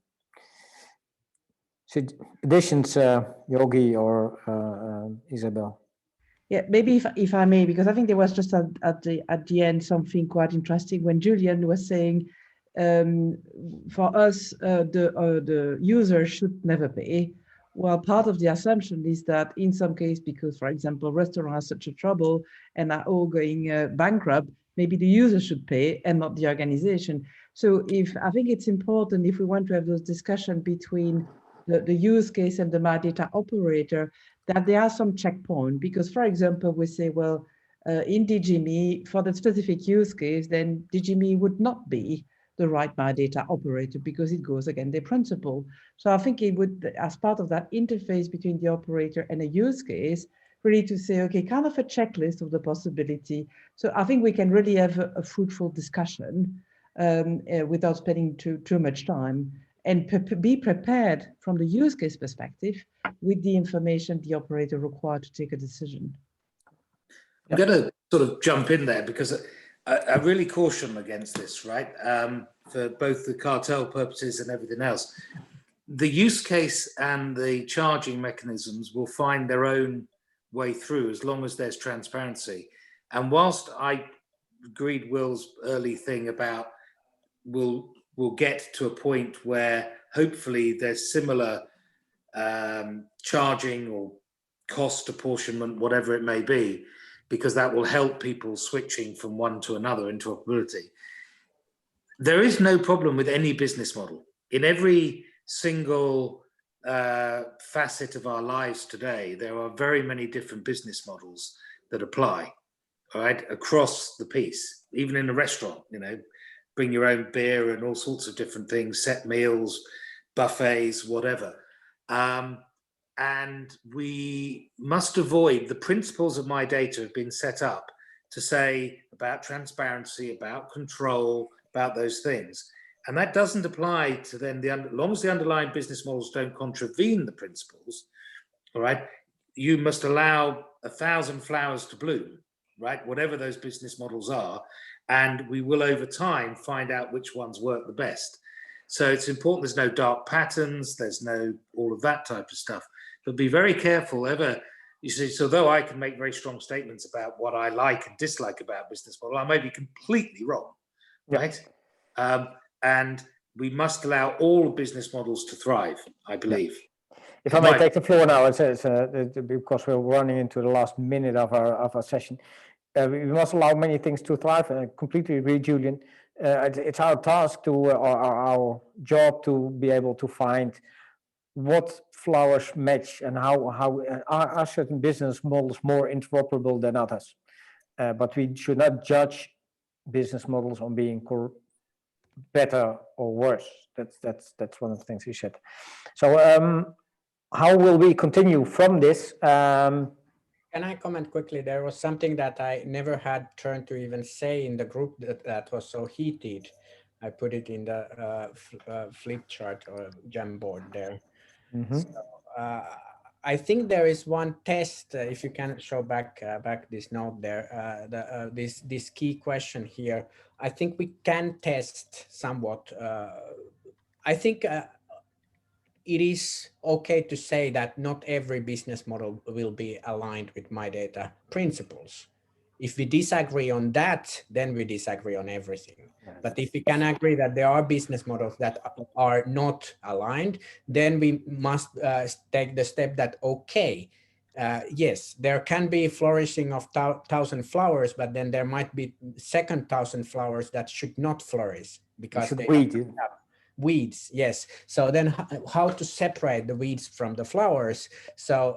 additions, Yogi or Isabelle? Yeah, maybe if I may, because I think there was just at the end something quite interesting when Julian was saying, for us, the user should never pay. Well, part of the assumption is that in some case, because for example, restaurants are such a trouble and are all going bankrupt, maybe the user should pay and not the organization. So I think it's important if we want to have those discussions between the use case and the My Data operator, that there are some checkpoints, because for example, we say, well, in DGME, for the specific use case, then DGME would not be the right My Data operator because it goes against the principle. So I think it would, as part of that interface between the operator and a use case, really to say, okay, kind of a checklist of the possibility. So I think we can really have a fruitful discussion without spending too much time, and be prepared from the use case perspective with the information the operator required to take a decision. I'm going to sort of jump in there because I really caution against this, right? For both the cartel purposes and everything else. The use case and the charging mechanisms will find their own way through as long as there's transparency. And whilst I agreed Will's early thing about we'll get to a point where hopefully there's similar charging or cost apportionment, whatever it may be, because that will help people switching from one to another, interoperability. There is no problem with any business model. In every single facet of our lives today, there are very many different business models that apply, all right, across the piece. Even in a restaurant, you know, bring your own beer and all sorts of different things, set meals, buffets, whatever. And we must avoid, the principles of My Data have been set up to say about transparency, about control, about those things. And that doesn't apply to then, as long as the underlying business models don't contravene the principles, all right, you must allow 1,000 flowers to bloom, right, whatever those business models are, and we will over time find out which ones work the best. So it's important there's no dark patterns, there's no all of that type of stuff. But be very careful ever, you see, so though I can make very strong statements about what I like and dislike about business model, I may be completely wrong, right? And we must allow all business models to thrive, I believe. If I may take the floor now, because we're running into the last minute of our session. We must allow many things to thrive, and I completely agree, Julian. It's our task to, or our job to be able to find what flowers match and how are certain business models more interoperable than others. But we should not judge business models on being better or worse. That's one of the things you said. So how will we continue from this? Can I comment quickly? There was something that I never had turned to even say in the group that was so heated. I put it in the flip chart or Jamboard there. Mm-hmm. So, I think there is one test, if you can show back this note there, this key question here. I think we can test somewhat. I think it is okay to say that not every business model will be aligned with My Data principles. If we disagree on that, then we disagree on everything. Yes. But if we can agree that there are business models that are not aligned, then we must take the step that, okay, yes, there can be flourishing of 1,000 flowers, but then there might be second 1,000 flowers that should not flourish because they have weeds. Yes. So then how to separate the weeds from the flowers? So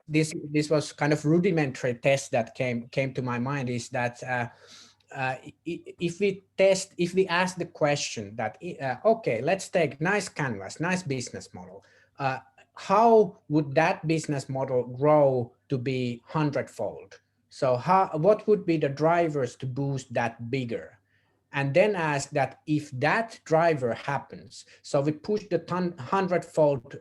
this was kind of rudimentary test that came to my mind is that if we ask the question that, okay, let's take nice canvas, nice business model. How would that business model grow to be 100-fold? So what would be the drivers to boost that bigger? And then ask that if that driver happens, so we push the 100-fold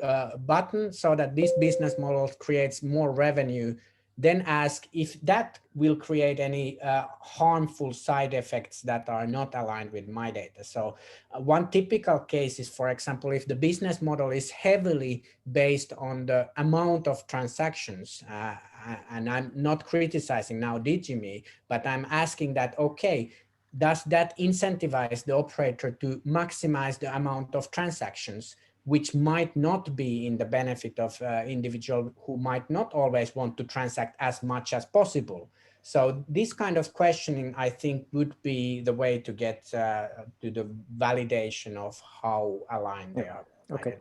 button so that this business model creates more revenue then ask if that will create any harmful side effects that are not aligned with my data. So one typical case is, for example, if the business model is heavily based on the amount of transactions, and I'm not criticizing now DigiMe, but I'm asking that, okay, does that incentivize the operator to maximize the amount of transactions, which might not be in the benefit of individual who might not always want to transact as much as possible? So this kind of questioning, I think, would be the way to get to the validation of how aligned they are. Okay.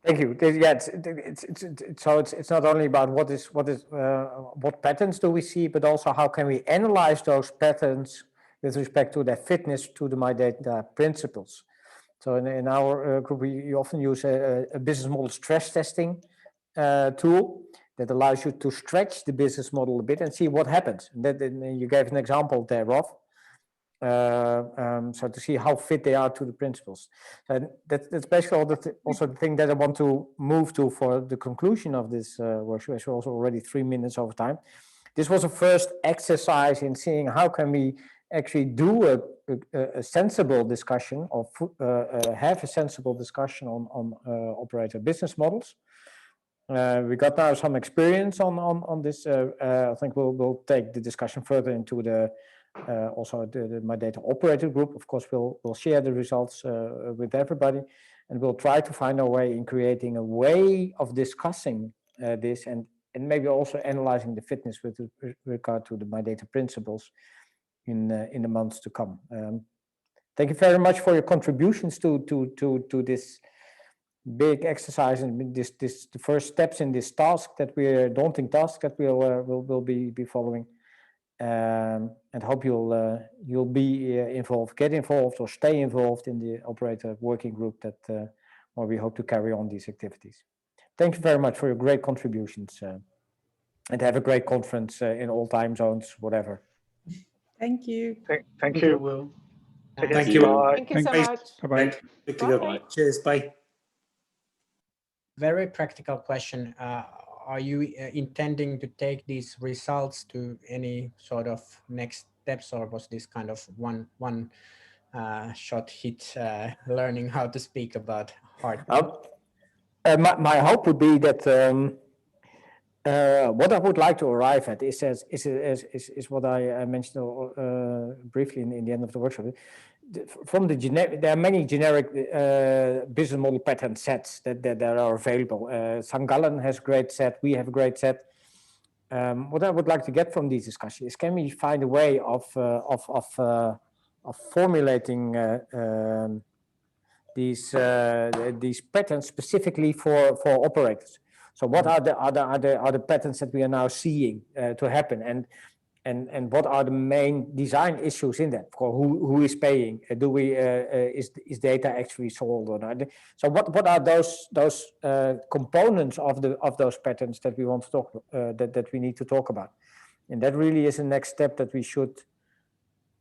Thank you. Yeah, it's not only about what patterns do we see, but also how can we analyze those patterns with respect to their fitness to the MyData principles. So in our group, we often use a business model stress testing tool that allows you to stretch the business model a bit and see what happens. And you gave an example thereof. So to see how fit they are to the principles. And that's basically also the thing that I want to move to for the conclusion of this workshop. As we're also already 3 minutes over time. This was a first exercise in seeing how can we actually do a sensible discussion or have a sensible discussion on operator business models. We got now some experience on this. I think we'll take the discussion further into the also the MyData operator group. Of course, we'll share the results with everybody, and we'll try to find our way in creating a way of discussing this and maybe also analyzing the fitness with regard to the MyData principles in the months to come. Thank you very much for your contributions to this big exercise and the first steps in this task daunting task that we'll be following. And hope you'll be involved, get involved, or stay involved in the operator working group that where we hope to carry on these activities. Thank you very much for your great contributions, and have a great conference in all time zones, whatever. Thank you. Thank you. Will. Thank you. Bye. Thank you so much. Bye-bye. Bye. Cheers. Bye. Very practical question. Are you intending to take these results to any sort of next steps, or was this kind of one shot hit learning how to speak about hard? My hope would be that what I would like to arrive at is what I mentioned briefly in the end of the workshop. From the generic, there are many generic business model pattern sets that are available. St. Gallen has a great set. We have a great set. What I would like to get from these discussions is, can we find a way of formulating these patterns specifically for operators? So what are the patterns that we are now seeing to happen, and what are the main design issues in that? For who is paying? Is data actually sold or not? So what are those components of those patterns that we want to talk that we need to talk about? And that really is the next step that we should.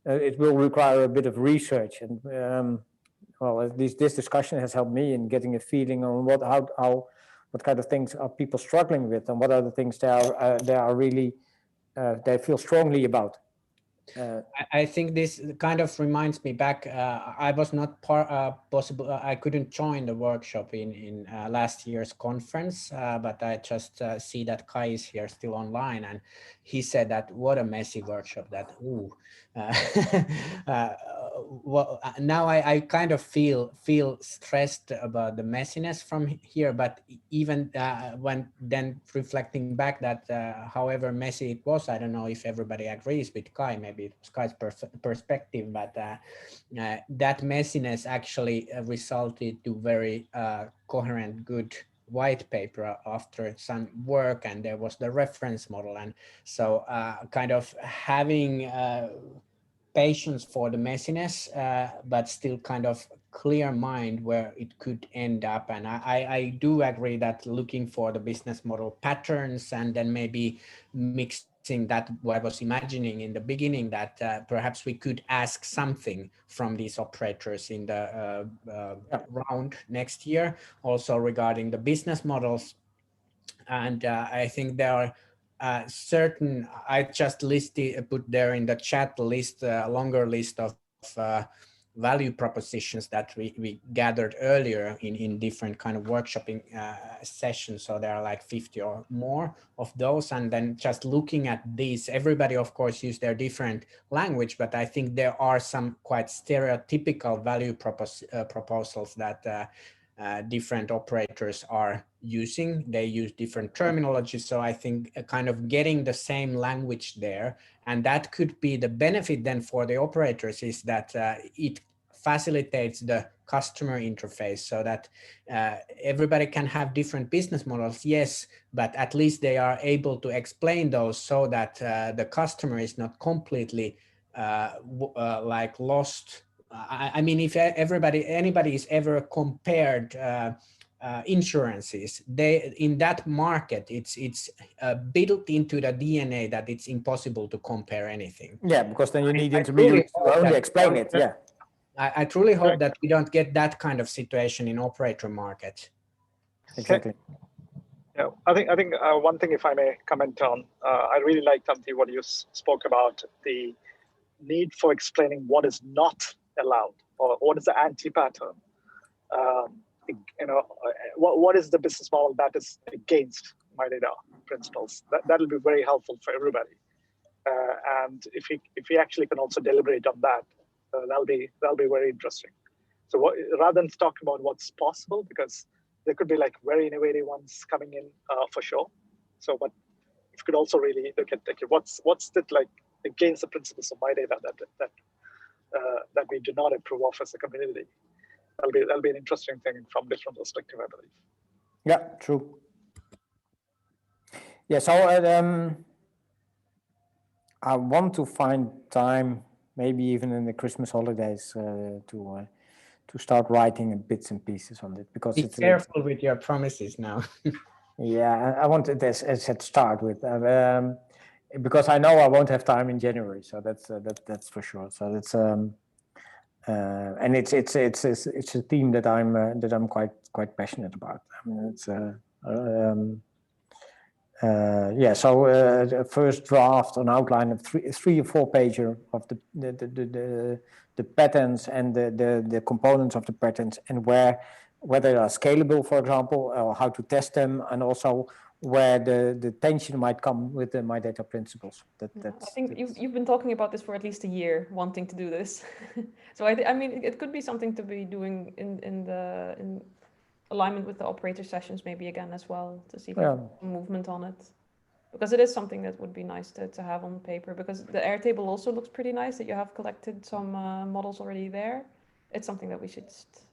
It will require a bit of research, and well, at least this discussion has helped me in getting a feeling on what kind of things are people struggling with, and what are the things they are really. They feel strongly about. I think this kind of reminds me back. I was not possible. I couldn't join the workshop in last year's conference, but I just see that Kai is here still online, and he said that what a messy workshop. That well, now I kind of feel stressed about the messiness from here. But even when then reflecting back that however messy it was, I don't know if everybody agrees with Kai. Maybe it was Kai's perspective, but that messiness actually resulted to very coherent, good white paper after some work, and there was the reference model. And so kind of having patience for the messiness, but still kind of clear mind where it could end up. And I do agree that looking for the business model patterns, and then maybe mixing that, what I was imagining in the beginning, that perhaps we could ask something from these operators in the round next year, also regarding the business models. And I think there are certain, I just put there in the chat list, a longer list of value propositions that we gathered earlier in different kind of workshopping sessions. So there are like 50 or more of those. And then just looking at these, everybody of course use their different language, but I think there are some quite stereotypical value proposals that different operators are using. They use different terminology. So I think kind of getting the same language there, and that could be the benefit then for the operators, is that it facilitates the customer interface, so that everybody can have different business models, yes, but at least they are able to explain those so that the customer is not completely like lost. I mean, if anybody is ever compared insurances, in that market, it's built into the DNA that it's impossible to compare anything. Yeah, because then you need intermediaries to only explain it. Yeah. I truly hope that we don't get that kind of situation in operator market. Exactly. Yeah, I think one thing, if I may comment on, I really liked, Antti, what you spoke about, the need for explaining what is not allowed, or what is the anti-pattern. You know, what is the business model that is against my data principles? That'll be very helpful for everybody. And if we actually can also deliberate on that, that'll be very interesting. So rather than talk about what's possible, because there could be like very innovative ones coming in for sure. So, but if you could also really look at what's it like against the principles of my data that we do not approve of as a community. That'll be an interesting thing from different perspective, I believe. Yeah, true. Yeah, so I want to find time, maybe even in the Christmas holidays, to start writing bits and pieces on it, because be careful with your promises now. Yeah, I want it as at start with, because I know I won't have time in January, so that's for sure. So that's and it's a theme that I'm quite passionate about. I mean, it's yeah. So the first draft, an outline of three or four pager of the patterns and the components of the patterns, and where they are scalable, for example, or how to test them, and also where the tension might come with the My Data principles. I think you've been talking about this for at least a year, wanting to do this. So I mean, it could be something to be doing in alignment with the operator sessions, maybe again as well, to see if we can movement on it, because it is something that would be nice to have on paper. Because the Airtable also looks pretty nice, that you have collected some models already there. It's something that we should just,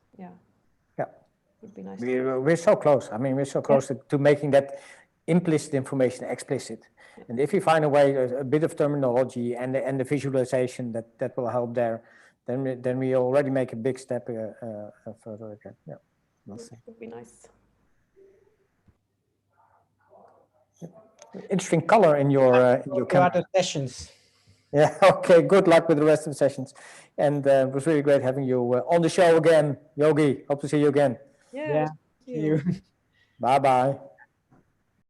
would be nice. We're so close. I mean, we're so close to making that implicit information explicit. And if you find a way, a bit of terminology and the visualization that will help there, then we already make a big step further again. Yeah, we'll see. Would be nice. Interesting color in your other sessions. Yeah. Okay. Good luck with the rest of the sessions, and it was really great having you on the show again, Yogi. Hope to see you again. Yeah. See you. Bye bye.